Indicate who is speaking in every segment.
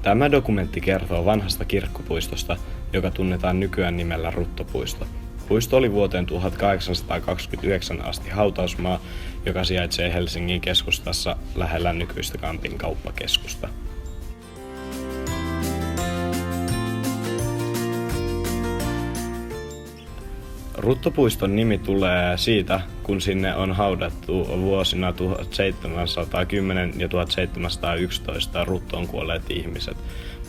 Speaker 1: Tämä dokumentti kertoo vanhasta kirkkopuistosta, joka tunnetaan nykyään nimellä Ruttopuisto. Puisto oli vuoteen 1829 asti hautausmaa, joka sijaitsee Helsingin keskustassa lähellä nykyistä Kampin kauppakeskusta. Ruttopuiston nimi tulee siitä, kun sinne on haudattu vuosina 1710 ja 1711 ruttoon kuolleet ihmiset.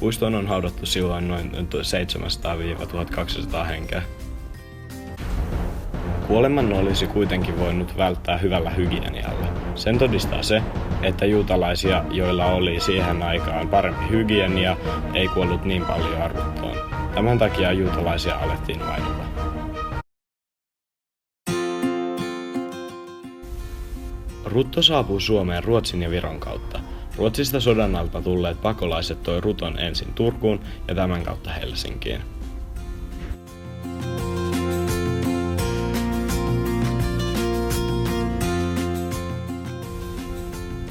Speaker 1: Puistoon on haudattu silloin noin 700-1200 henkeä. Kuoleman olisi kuitenkin voinut välttää hyvällä hygienialla. Sen todistaa se, että juutalaisia, joilla oli siihen aikaan parempi hygienia, ei kuollut niin paljon ruttoon. Tämän takia juutalaisia alettiin vainota. Rutto saapui Suomeen Ruotsin ja Viron kautta. Ruotsista sodan alta tulleet pakolaiset toi ruton ensin Turkuun ja tämän kautta Helsinkiin.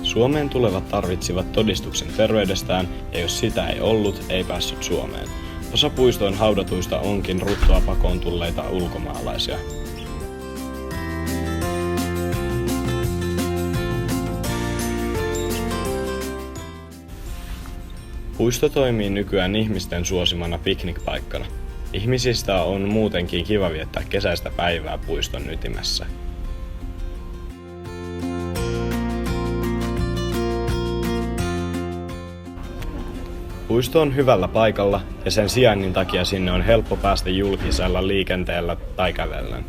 Speaker 1: Suomeen tulevat tarvitsivat todistuksen terveydestään, ja jos sitä ei ollut, ei päässyt Suomeen. Osa puistoon haudatuista onkin ruttoa pakoon tulleita ulkomaalaisia. Puisto toimii nykyään ihmisten suosimana piknikpaikkana. Ihmisistä on muutenkin kiva viettää kesäistä päivää puiston ytimessä. Puisto on hyvällä paikalla ja sen sijainnin takia sinne on helppo päästä julkisella liikenteellä tai kävellen.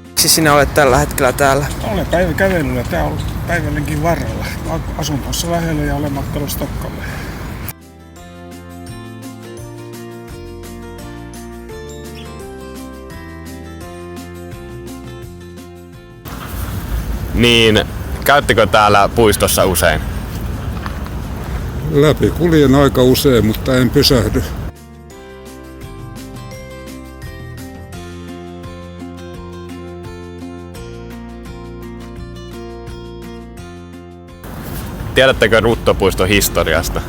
Speaker 2: Miksi sinä olet tällä hetkellä täällä?
Speaker 3: Olen päiväkävelyllä. Tää on päivällinkin varrella. Asun tuossa lähellä ja olen matkalla Stockholmiin.
Speaker 4: Niin, käyttekö täällä puistossa usein?
Speaker 5: Läpi kuljen aika usein, mutta en pysähdy.
Speaker 4: Tiedättekö Ruttopuiston historiasta?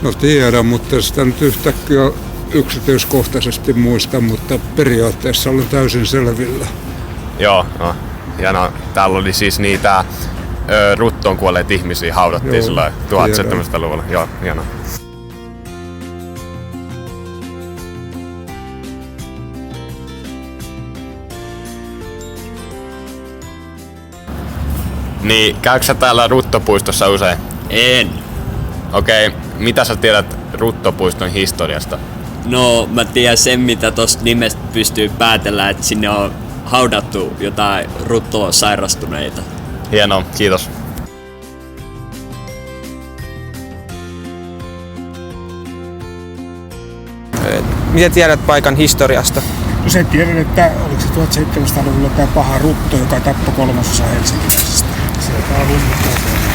Speaker 5: No tiedän, mutta sitä nyt yhtäkkiä yksityiskohtaisesti muista, mutta periaatteessa olen täysin selvillä.
Speaker 4: Joo, no. Ja no, täällä oli siis niitä ruttoon kuolleet ihmisiä haudattiin silloin 1700-luvulla. Joo, hienoa. Niin, käytkö sä täällä Ruttopuistossa usein?
Speaker 6: En.
Speaker 4: Okei, mitä sä tiedät Ruttopuiston historiasta?
Speaker 6: No, mä tiedän sen, mitä tosta nimestä pystyy päätellä, että sinne on haudattu jotain ruttoon sairastuneita.
Speaker 4: Hienoa, kiitos.
Speaker 2: Mitä tiedät paikan historiasta?
Speaker 3: No sen tiedän, että oliko se 1700-luvulla tämä paha rutto, joka tappoi 3/3 helsinkiläisistä. Sieltä on lunta.